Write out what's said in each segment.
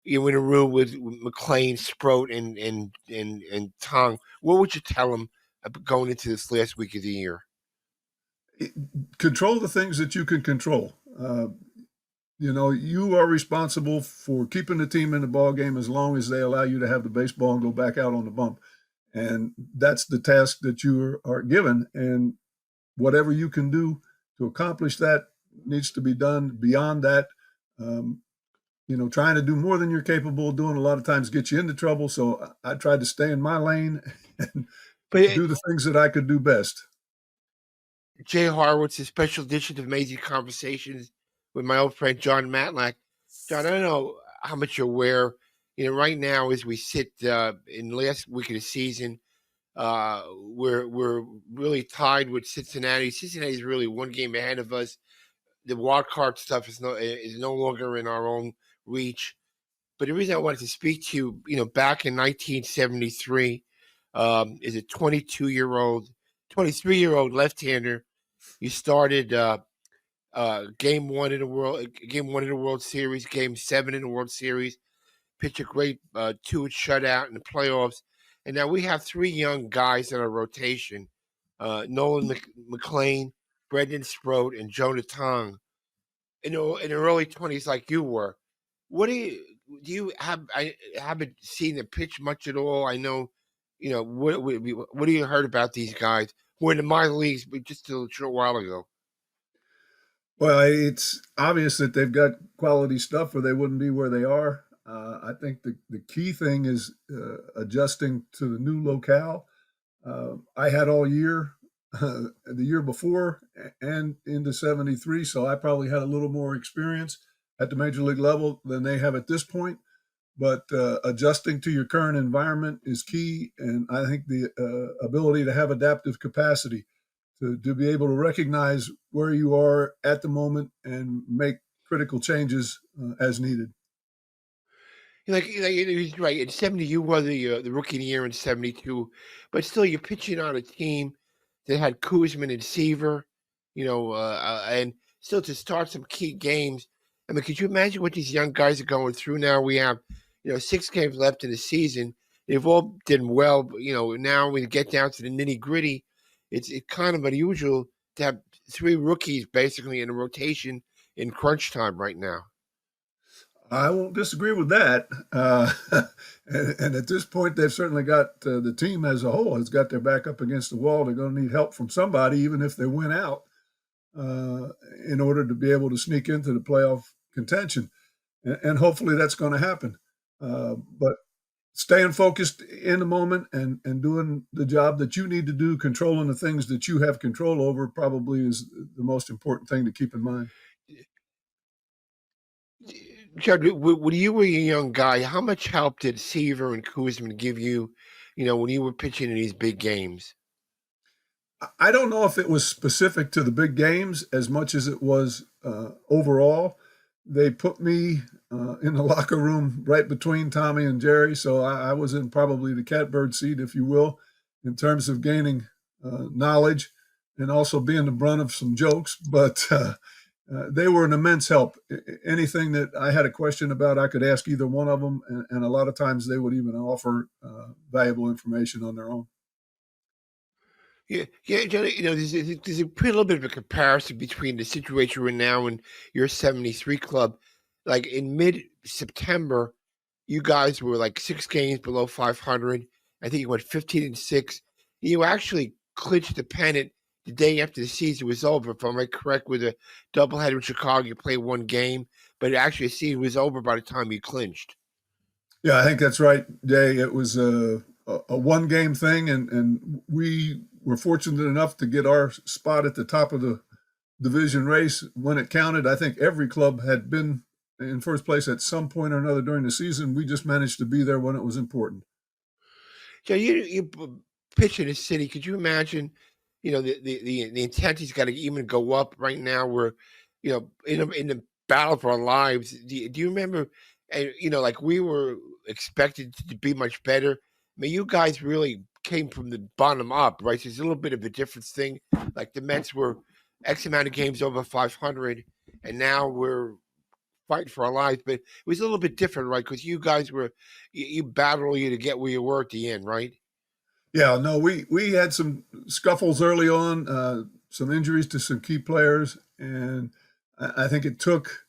you're in a room with McLean, Sproat, and Tong, what would you tell them going into this last week of the year? Control the things that you can control. You are responsible for keeping the team in the ball game as long as they allow you to have the baseball and go back out on the bump. And that's the task that you are given. And whatever you can do to accomplish that needs to be done. Beyond that, trying to do more than you're capable of doing a lot of times gets you into trouble. So I tried to stay in my lane and But do the things that I could do best. Jay Horwitz, a special edition of Amazing Conversations with my old friend Jon Matlack. John, I don't know how much you're aware. Right now as we sit in the last week of the season, we're really tied with Cincinnati. Cincinnati's really one game ahead of us. The wild card stuff is no longer in our own reach. But the reason I wanted to speak to you, back in 1973, is a 23-year-old left-hander. You started game one in the World Series, game 7 in the World Series. Pitch a great 2 shutout in the playoffs, and now we have 3 young guys in our rotation: Nolan McLean, Brendan Sproat, and Jonah Tong. In their early 20s, like you were. What do you have? I haven't seen them pitch much at all. I know, what do you heard about these guys? We're in the minor leagues, but just a short while ago. Well, it's obvious that they've got quality stuff or they wouldn't be where they are. I think the key thing is adjusting to the new locale. I had all year, the year before and into 73, so I probably had a little more experience at the major league level than they have at this point. But adjusting to your current environment is key, and I think the ability to have adaptive capacity to be able to recognize where you are at the moment and make critical changes as needed. He's right. In 70, you were the rookie of the year in 72, but still, you're pitching on a team that had Koosman and Seaver, and still to start some key games. I mean, could you imagine what these young guys are going through now? We have, 6 games left in the season. They've all done well, but, now when you get down to the nitty gritty, it's kind of unusual to have 3 rookies basically in a rotation in crunch time right now. I won't disagree with that. And at this point, they've certainly got the team as a whole has got their back up against the wall. They're going to need help from somebody, even if they win out, in order to be able to sneak into the playoff contention. And hopefully that's going to happen. But staying focused in the moment and doing the job that you need to do, controlling the things that you have control over, probably is the most important thing to keep in mind. Judd, when you were a young guy, how much help did Seaver and Koosman give you, when you were pitching in these big games? I don't know if it was specific to the big games as much as it was overall. They put me in the locker room right between Tommy and Jerry, so I was in probably the catbird seat, if you will, in terms of gaining knowledge and also being the brunt of some jokes. But they were an immense help. Anything that I had a question about, I could ask either one of them, and a lot of times they would even offer valuable information on their own. Yeah, Johnny, there's a pretty little bit of a comparison between the situation we're in now and your 73 club. Like in mid-September, you guys were like 6 games below 500. I think you went 15-6. You actually clinched the pennant the day after the season was over, if I'm correct, with a doubleheader in Chicago. You played 1 game, but actually the season was over by the time you clinched. Yeah, I think that's right, Jay. It was a 1-game thing, and we were fortunate enough to get our spot at the top of the division race when it counted. I think every club had been in first place at some point or another during the season. We just managed to be there when it was important. So you pitch in a city. Could you imagine, the intensity's got to even go up right now. We're, in the battle for our lives. Do you remember, like we were expected to be much better. I mean, you guys really came from the bottom up, right? So it's a little bit of a different thing. Like the Mets were X amount of games over 500, and now we're fighting for our lives. But it was a little bit different, right? Because you guys were you battled you to get where you were at the end, right? Yeah, no, we had some scuffles early on, some injuries to some key players, and I think it took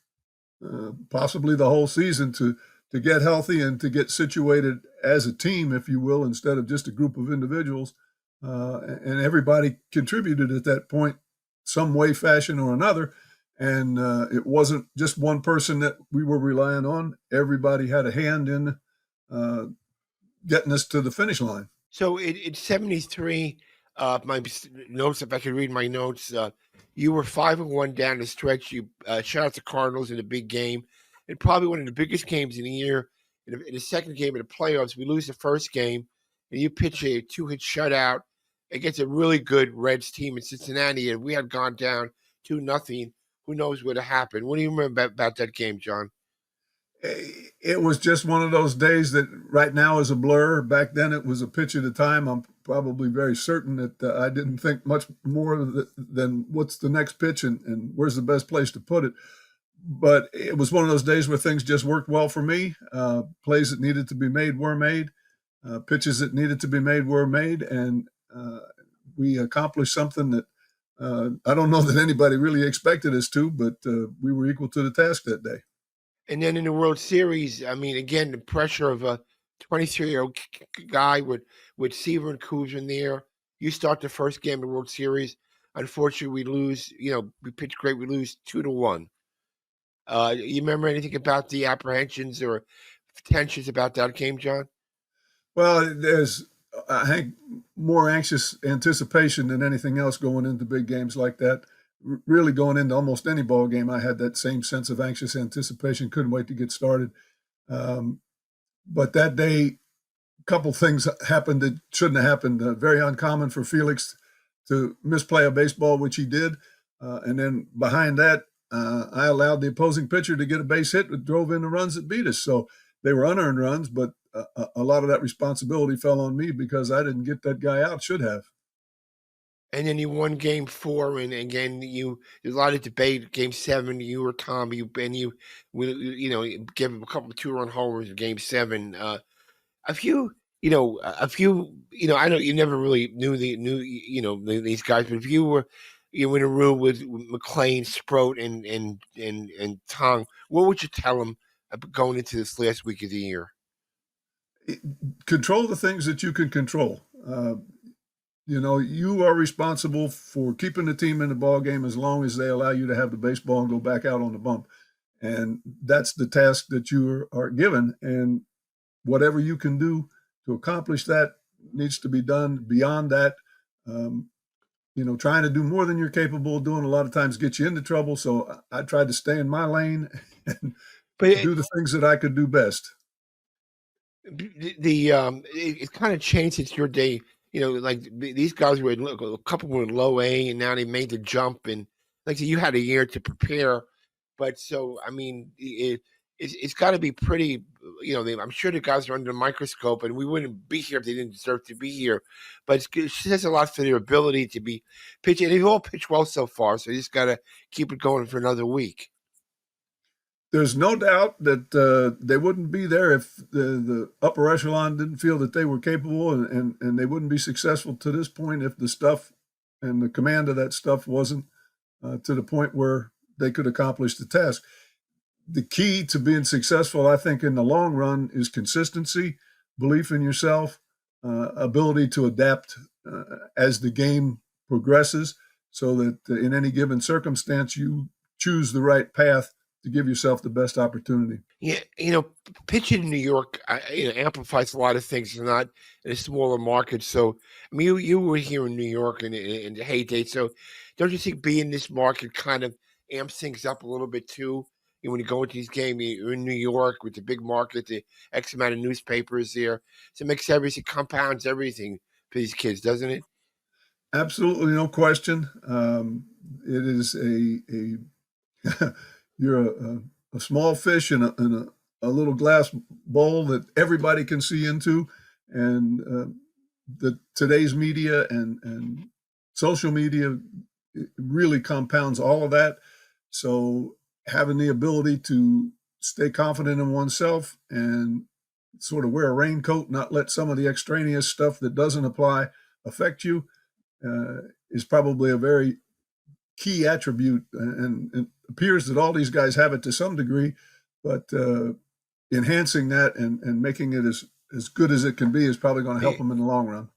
possibly the whole season to get healthy and to get situated as a team, if you will, instead of just a group of individuals. And everybody contributed at that point, some way, fashion, or another. And it wasn't just one person that we were relying on. Everybody had a hand in uh, getting us to the finish line. So in '73, notes, if I could read my notes, you were 5-1 down the stretch. You shot out the Cardinals in a big game, and probably one of the biggest games in the year. In the second game of the playoffs, we lose the first game, and you pitch a 2-hit shutout against a really good Reds team in Cincinnati, and we had gone down 2-0. Who knows what happened? What do you remember about that game, John? It was just one of those days that right now is a blur. Back then, it was a pitch at a time. I'm probably very certain that I didn't think much more than what's the next pitch and where's the best place to put it. But it was one of those days where things just worked well for me. Plays that needed to be made were made. Pitches that needed to be made were made. And we accomplished something that I don't know that anybody really expected us to, but we were equal to the task that day. And then in the World Series, I mean, again, the pressure of a 23-year-old guy with Seaver and Koosman there. You start the first game of the World Series. Unfortunately, we lose. We pitch great. We lose 2-1. You remember anything about the apprehensions or tensions about that game, John? Well, there's, I think, more anxious anticipation than anything else going into big games like that. Really going into almost any ball game, I had that same sense of anxious anticipation. Couldn't wait to get started. But that day, a couple things happened that shouldn't have happened. Very uncommon for Felix to misplay a baseball, which he did. And then behind that, I allowed the opposing pitcher to get a base hit that drove in the runs that beat us. So they were unearned runs, but a lot of that responsibility fell on me because I didn't get that guy out. Should have. And then you won Game 4, and again, there's a lot of debate. Game 7, you or Tom, you gave him a couple of 2-run homers in Game 7. A few, I know you never really knew these guys, but if you were in a room with McLean, Sproat, and Tong, what would you tell them going into this last week of the year? Control the things that you can control. You are responsible for keeping the team in the ball game as long as they allow you to have the baseball and go back out on the bump. And that's the task that you are given. And whatever you can do to accomplish that needs to be done. Beyond that, trying to do more than you're capable of doing a lot of times gets you into trouble. So I tried to stay in my lane and do the things that I could do best. It kind of changed since your day. Like these guys were a couple were in low A, and now they made the jump. And like I said, you had a year to prepare. But so I mean, it's got to be pretty. I'm sure the guys are under a microscope, and we wouldn't be here if they didn't deserve to be here. But it says a lot for their ability to be pitching. And they've all pitched well so far, so you just got to keep it going for another week. There's no doubt that they wouldn't be there if the upper echelon didn't feel that they were capable, and they wouldn't be successful to this point if the stuff and the command of that stuff wasn't to the point where they could accomplish the task. The key to being successful, I think, in the long run is consistency, belief in yourself, ability to adapt as the game progresses so that in any given circumstance you choose the right path to give yourself the best opportunity. Yeah, pitching in New York, amplifies a lot of things. It's not in a smaller market. So, I mean, you were here in New York in the heyday. So, don't you think being in this market kind of amps things up a little bit too? When you go into these games, you're in New York with the big market, the X amount of newspapers there. So it makes everything, compounds everything for these kids, doesn't it? Absolutely, no question. It is you're a small fish in a little glass bowl that everybody can see into, and today's media and social media really compounds all of that. So having the ability to stay confident in oneself and sort of wear a raincoat, not let some of the extraneous stuff that doesn't apply affect you, is probably a very key attribute. And it appears that all these guys have it to some degree, but enhancing that and making it as good as it can be is probably going to help Hey, them in the long run.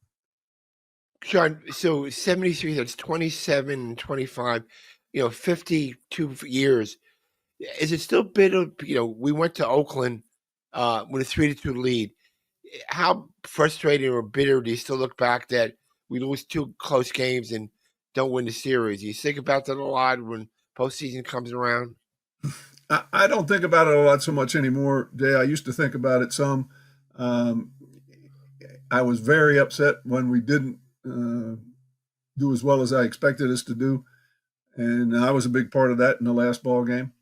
John, so 73, that's 27 and 25, 52 years. Is it still bitter? We went to Oakland with a 3-2 lead. How frustrating or bitter do you still look back that we lose two close games and don't win the series? You think about that a lot when postseason comes around? I don't think about it a lot so much anymore, Jay. I used to think about it some. Um, I was very upset when we didn't do as well as I expected us to do, and I was a big part of that in the last ball game.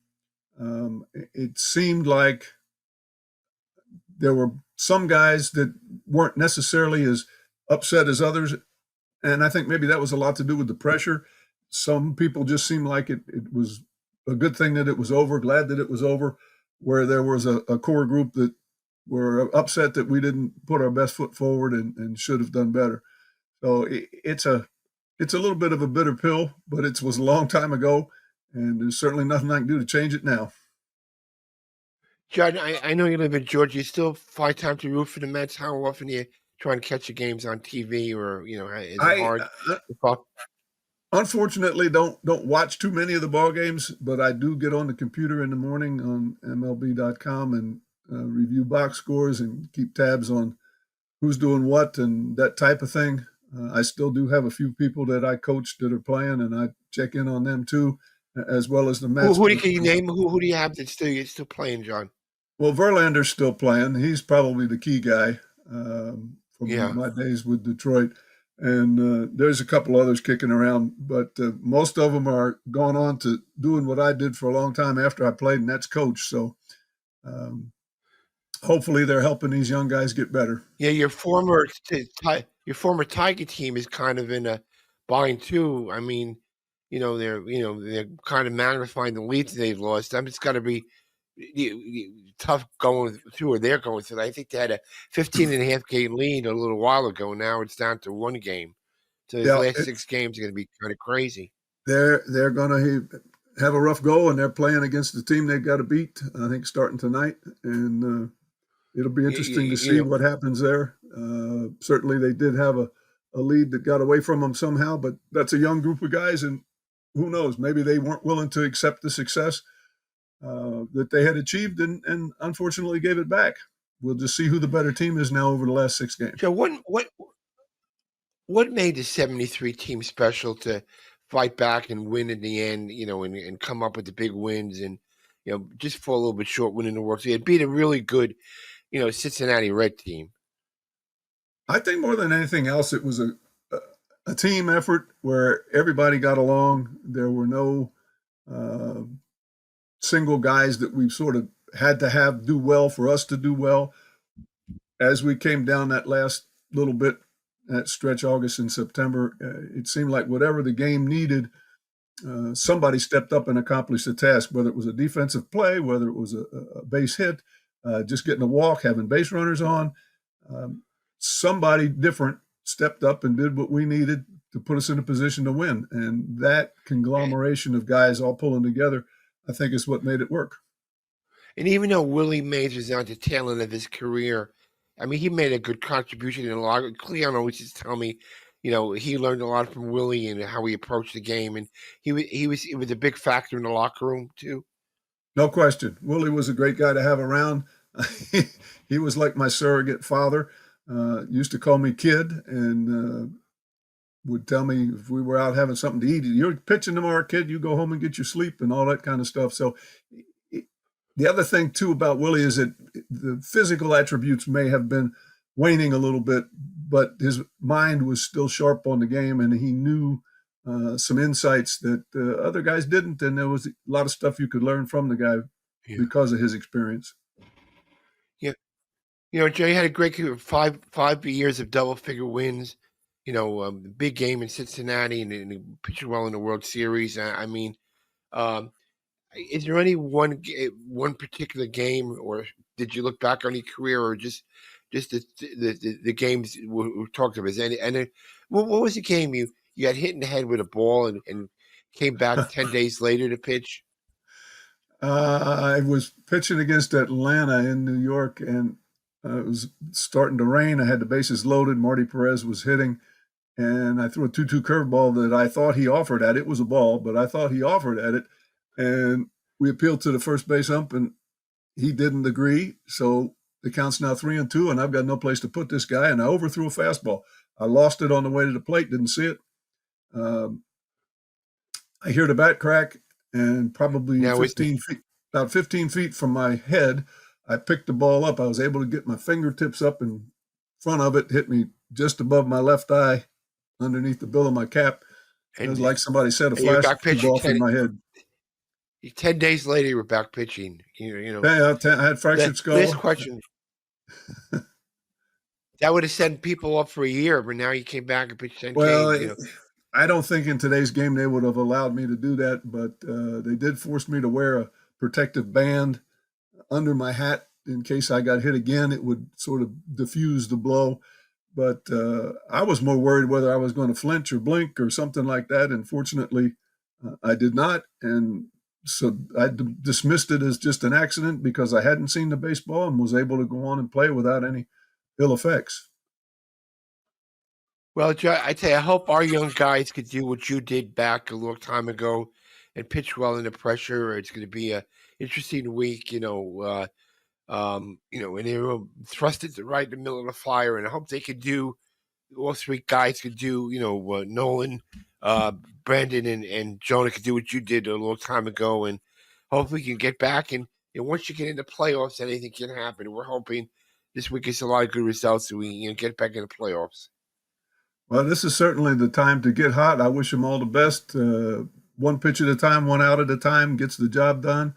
It seemed like there were some guys that weren't necessarily as upset as others, and I think maybe that was a lot to do with the pressure. Some people just seemed like it was a good thing that it was over, glad that it was over, where there was a core group that were upset that we didn't put our best foot forward and should have done better. So it's a little bit of a bitter pill, but it was a long time ago, and there's certainly nothing I can do to change it now. John, I know you live in Georgia. You still find time to root for the Mets. How often do you try and catch the games on TV, or is it I hard to follow? unfortunately don't watch too many of the ball games, but I do get on the computer in the morning on MLB.com and review box scores and keep tabs on who's doing what and that type of thing. I still do have a few people that I coach that are playing, and I check in on them too, as well as the Who, Mets. who do But you, can you name? Who do you have that's still playing, John? well, Verlander's still playing. He's probably the key guy from Yeah. my days with Detroit. And there's a couple others kicking around, but most of them are gone on to doing what I did for a long time after I played, and that's coach. So um, hopefully they're helping these young guys get better. Yeah, your former Tiger team is kind of in a bind too. I mean, they're kind of magnifying the leads they've lost. I mean, it's got to be tough going through what they're going through. I think they had a 15.5 game lead a little while ago. Now it's down to one game. So these Yeah, last six games are going to be kind of crazy. they're going to have a rough go, and they're playing against the team they've got to beat. I think starting tonight, and it'll be You, interesting to you, you see know, what happens there. Certainly, they did have a lead that got away from them somehow, but that's a young group of guys, and who knows? Maybe they weren't willing to accept the success that they had achieved, and unfortunately gave it back. We'll just see who the better team is now over the last six games. so what made the 73 team special to fight back and win in the end, and come up with the big wins and, just fall a little bit short winning the World Series. It beat a really good, Cincinnati Red team. I think more than anything else, it was a team effort where everybody got along. There were no uh, single guys that we sort of had to have do well for us to do well. As we came down that last little bit, that stretch, August and September, it seemed like whatever the game needed, somebody stepped up and accomplished the task, whether it was a defensive play, whether it was a base hit, just getting a walk, having base runners on. Um, Somebody different stepped up and did what we needed to put us in a position to win. And that conglomeration of guys all pulling together, I think, is what made it work. And even though Willie Mays was on the tail end of his career, I mean, he made a good contribution in a lot. Cleon always used to tell me, he learned a lot from Willie and how he approached the game, and he was a big factor in the locker room too. No question. Willie was a great guy to have around. He was like my surrogate father. Used to call me kid and would tell me if we were out having something to eat, you're pitching tomorrow, kid, you go home and get your sleep and all that kind of stuff. So the other thing too about Willie is that the physical attributes may have been waning a little bit, but his mind was still sharp on the game, and he knew some insights that other guys didn't, and there was a lot of stuff you could learn from the guy Yeah. because of his experience. Yeah. Jay had a great career, five years of double figure wins. The big game in Cincinnati, and he pitched well in the World Series. I mean, um, Is there any one particular game, or did you look back on your career, or just the games we talked about? What was the game you got hit in the head with a ball and came back 10 days later to pitch? I was pitching against Atlanta in New York, and it was starting to rain. I had the bases loaded. Marty Perez was hitting, and I threw a 2-2 curveball that I thought he offered at. It was a ball, but I thought he offered at it. And we appealed to the first base ump, and he didn't agree. So the count's now 3-2, and I've got no place to put this guy. And I overthrew a fastball. I lost it on the way to the plate, didn't see it. I hear the bat crack, and probably Now, about 15 feet from my head, I picked the ball up. I was able to get my fingertips up in front of it, hit me just above my left eye, underneath the bill of my cap. It was like somebody set a flash tube off in my head. 10 days later, you were back pitching. Yeah, I had fractured skull. Last question. That would have sent people up for a year, but now you came back and pitched 10 games. I don't think in today's game they would have allowed me to do that, but they did force me to wear a protective band under my hat in case I got hit again. It would sort of diffuse the blow. But I was more worried whether I was going to flinch or blink or something like that. And fortunately, I did not. And so I dismissed it as just an accident because I hadn't seen the baseball and was able to go on and play without any ill effects. Well, Joe, I tell you, I hope our young guys could do what you did back a long time ago and pitch well under pressure. It's going to be a interesting week, and they were thrusted right in the middle of the fire. And I hope they could do. All three guys could do. Nolan, Brandon, and Jonah could do what you did a long time ago, and hopefully we can get back. And once you get into playoffs, anything can happen. We're hoping this week is a lot of good results, so we get back in the playoffs. Well, this is certainly the time to get hot. I wish them all the best. One pitch at a time, one out at a time gets the job done.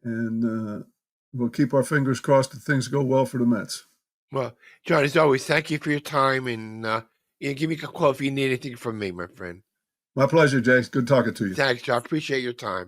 And we'll keep our fingers crossed that things go well for the Mets. Well, John, as always, thank you for your time. And give me a call if you need anything from me, my friend. My pleasure, Jay. Good talking to you. Thanks, John. Appreciate your time.